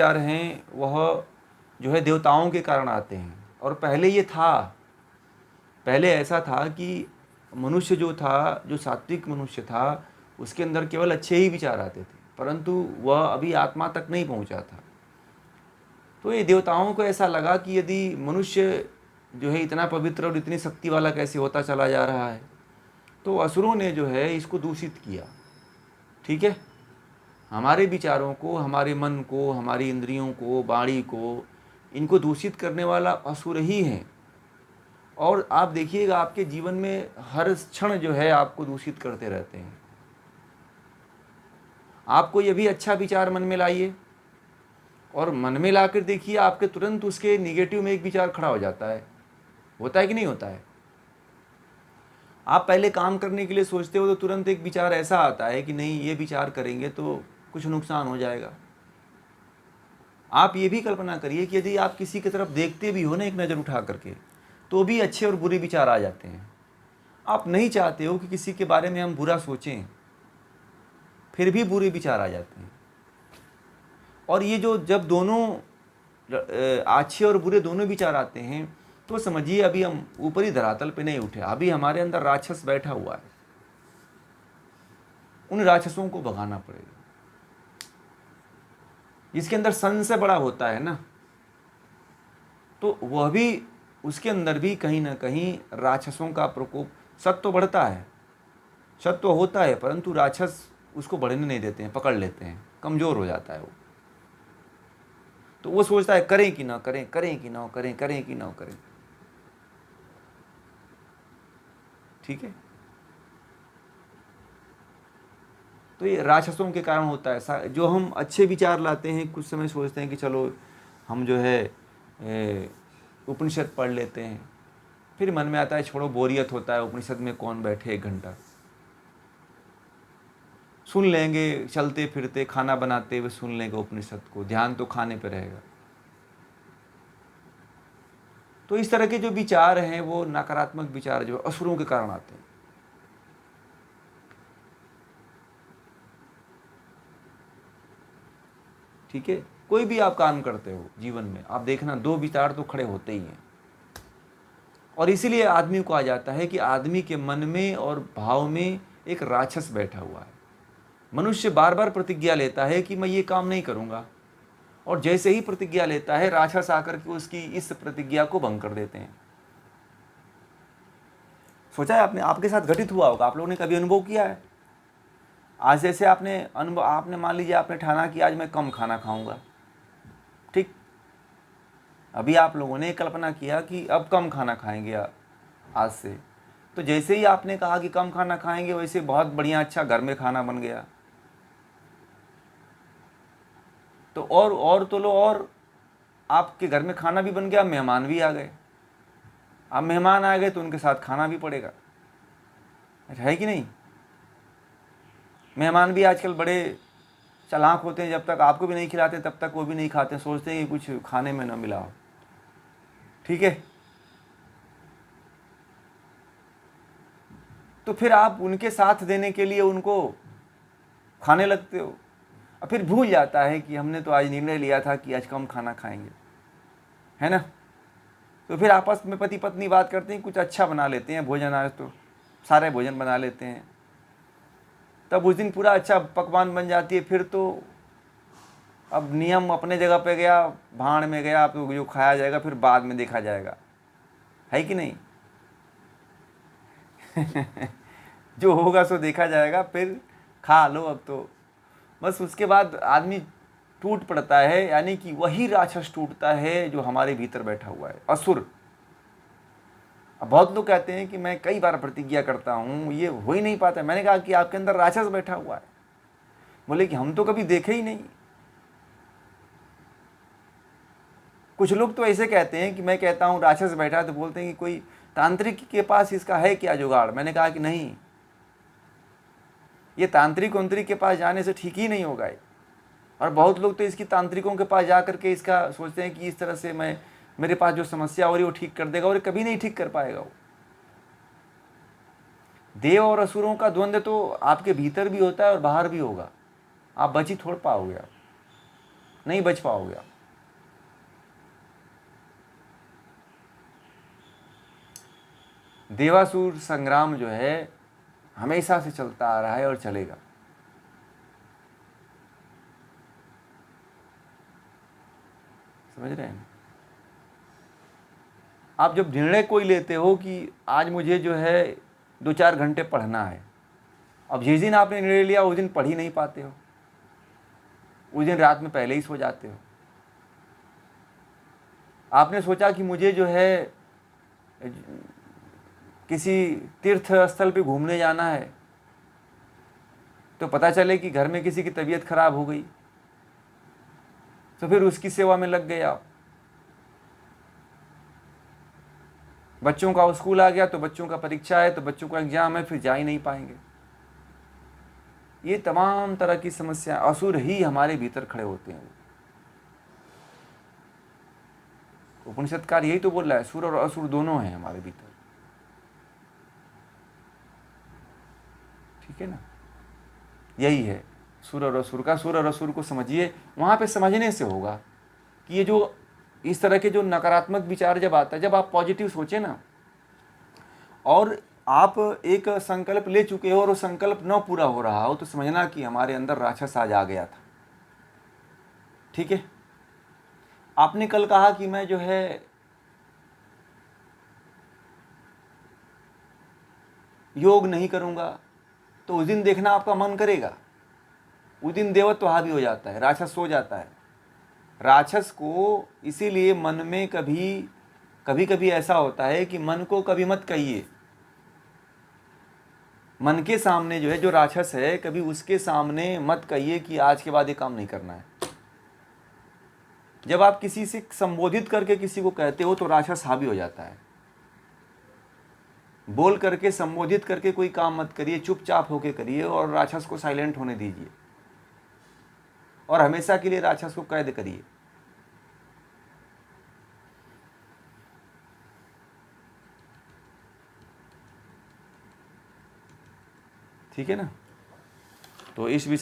विचार हैं वह जो है देवताओं के कारण आते हैं। और पहले ये था, पहले ऐसा था कि मनुष्य जो था, जो सात्विक मनुष्य था, उसके अंदर केवल अच्छे ही विचार आते थे, परंतु वह अभी आत्मा तक नहीं पहुंचा था। तो ये देवताओं को ऐसा लगा कि यदि मनुष्य जो है इतना पवित्र और इतनी शक्ति वाला कैसे होता चला जा रहा है, तो असुरों ने जो है इसको दूषित किया। ठीक है, हमारे विचारों को, हमारे मन को, हमारी इंद्रियों को, वाणी को, इनको दूषित करने वाला असुर ही है। और आप देखिएगा आपके जीवन में हर क्षण जो है आपको दूषित करते रहते हैं। आपको ये भी अच्छा विचार मन में लाइए और मन में लाकर देखिए, आपके तुरंत उसके निगेटिव में एक विचार खड़ा हो जाता है। होता है कि नहीं होता है? आप पहले काम करने के लिए सोचते हो तो तुरंत एक विचार ऐसा आता है कि नहीं, ये विचार करेंगे तो कुछ नुकसान हो जाएगा। आप ये भी कल्पना करिए कि यदि आप किसी की तरफ देखते भी हो ना एक नज़र उठा करके, तो भी अच्छे और बुरे विचार आ जाते हैं। आप नहीं चाहते हो कि किसी के बारे में हम बुरा सोचें, फिर भी बुरे विचार आ जाते हैं। और ये जो जब दोनों अच्छे और बुरे दोनों विचार आते हैं, तो समझिए अभी हम ऊपरी धरातल पे नहीं उठे, अभी हमारे अंदर राक्षस बैठा हुआ है। उन राक्षसों को भगाना पड़ेगा। जिसके अंदर संशय बड़ा होता है ना, तो वह भी, उसके अंदर भी कहीं ना कहीं राक्षसों का प्रकोप, सत्व बढ़ता है, सत्व होता है, परंतु राक्षस उसको बढ़ने नहीं देते हैं, पकड़ लेते हैं, कमज़ोर हो जाता है वो। तो वो सोचता है करें कि ना करें, करें कि ना करें, करें कि ना करें। ठीक है, तो ये राक्षसों के कारण होता है ऐसा। जो हम अच्छे विचार लाते हैं, कुछ समय सोचते हैं कि चलो हम जो है उपनिषद पढ़ लेते हैं, फिर मन में आता है छोड़ो, बोरियत होता है, उपनिषद में कौन बैठे 1 घंटा। सुन लेंगे, चलते फिरते खाना बनाते हुए सुन लेंगे उपनिषद को, ध्यान तो खाने पे रहेगा। तो इस तरह के जो विचार हैं वो नकारात्मक विचार जो असुरों के कारण आते हैं। ठीक है, कोई भी आप काम करते हो जीवन में, आप देखना 2 विचार तो खड़े होते ही हैं। और इसीलिए आदमी को आ जाता है कि आदमी के मन में और भाव में एक राक्षस बैठा हुआ है। मनुष्य बार बार प्रतिज्ञा लेता है कि मैं ये काम नहीं करूंगा, और जैसे ही प्रतिज्ञा लेता है, राक्षस आकर के उसकी इस प्रतिज्ञा को भंग कर देते हैं। सोचा है आपने, आपके साथ घटित हुआ होगा, आप लोगों ने कभी अनुभव किया है? आज जैसे आपने मान लीजिए आपने ठाना कि आज मैं कम खाना खाऊंगा। ठीक, अभी आप लोगों ने कल्पना किया कि अब कम खाना खाएंगे आज से। तो जैसे ही आपने कहा कि कम खाना खाएंगे, वैसे बहुत बढ़िया अच्छा घर में खाना बन गया। तो और तो लो, और आपके घर में खाना भी बन गया, मेहमान भी आ गए। अब मेहमान आ गए तो उनके साथ खाना भी पड़ेगा, है कि नहीं? मेहमान भी आजकल बड़े चालाक होते हैं, जब तक आपको भी नहीं खिलाते तब तक वो भी नहीं खाते, सोचते हैं कि कुछ खाने में ना मिला हो। ठीक है, तो फिर आप उनके साथ देने के लिए उनको खाने लगते हो, और फिर भूल जाता है कि हमने तो आज निर्णय लिया था कि आज कम खाना खाएंगे, है ना? तो फिर आपस में पति पत्नी बात करते हैं, कुछ अच्छा बना लेते हैं भोजन, आज तो सारे भोजन बना लेते हैं। तब उस दिन पूरा अच्छा पकवान बन जाती है। फिर तो अब नियम अपने जगह पे गया, भाड़ में गया, तो जो खाया जाएगा फिर बाद में देखा जाएगा, है कि नहीं? जो होगा सो देखा जाएगा, फिर खा लो अब तो। बस उसके बाद आदमी टूट पड़ता है, यानी कि वही राक्षस टूटता है जो हमारे भीतर बैठा हुआ है, असुर। अब बहुत लोग कहते हैं कि मैं कई बार प्रतिज्ञा करता हूँ, ये हो ही नहीं पाता। मैंने कहा कि आपके अंदर राक्षस बैठा हुआ है। बोले कि हम तो कभी देखे ही नहीं। कुछ लोग तो ऐसे कहते हैं कि मैं कहता हूँ राक्षस बैठा है, तो बोलते हैं कि कोई तांत्रिक के पास इसका है क्या जुगाड़। मैंने कहा कि नहीं, ये तांत्रिक उंत्रिक के पास जाने से ठीक ही नहीं होगा। और बहुत लोग तो इसकी तांत्रिकों के पास जा करके इसका सोचते हैं कि इस तरह से मेरे पास जो समस्या हो रही है वो ठीक कर देगा, और कभी नहीं ठीक कर पाएगा वो। देव और असुरों का द्वंद्व तो आपके भीतर भी होता है और बाहर भी होगा, आप बच ही थोड़ पाओगे आप। नहीं बच पाओगे आप। देवासुर संग्राम जो है हमेशा से चलता आ रहा है और चलेगा। समझ रहे हैं? आप जब निर्णय कोई लेते हो कि आज मुझे जो है 2-4 घंटे पढ़ना है, अब जिस दिन आपने निर्णय लिया उस दिन पढ़ ही नहीं पाते हो, उस दिन रात में पहले ही सो जाते हो। आपने सोचा कि मुझे जो है किसी तीर्थ स्थल पे घूमने जाना है, तो पता चले कि घर में किसी की तबीयत खराब हो गई, तो फिर उसकी सेवा में लग गए आप। बच्चों का स्कूल आ गया तो बच्चों का परीक्षा है, तो बच्चों का एग्जाम है, फिर जा ही नहीं पाएंगे। ये तमाम तरह की समस्या, असुर ही हमारे भीतर खड़े होते हैं। उपनिषदकार यही तो बोल रहा है, सुर और असुर दोनों हैं हमारे भीतर। ठीक है ना? यही है सुर और असुर का। सुर और असुर को समझिए, वहां पे समझने से होगा कि ये जो इस तरह के जो नकारात्मक विचार जब आता है, जब आप पॉजिटिव सोचे ना, और आप एक संकल्प ले चुके हो और वो संकल्प न पूरा हो रहा हो, तो समझना कि हमारे अंदर राक्षस आज आ गया था। ठीक है? आपने कल कहा कि मैं जो है योग नहीं करूंगा, तो उस दिन देखना आपका मन करेगा, उस दिन देवत्व हावी हो जाता है, राक्षस सो जाता है। राक्षस को इसीलिए मन में कभी कभी ऐसा होता है कि मन को कभी मत कहिए। मन के सामने जो है, जो राक्षस है, कभी उसके सामने मत कहिए कि आज के बाद ये काम नहीं करना है। जब आप किसी से संबोधित करके किसी को कहते हो तो राक्षस हावी हो जाता है। बोल करके, संबोधित करके कोई काम मत करिए, चुपचाप होके करिए और राक्षस को साइलेंट होने दीजिए और हमेशा के लिए राक्षस को कैद करिए। ठीक है ना? तो इस विषय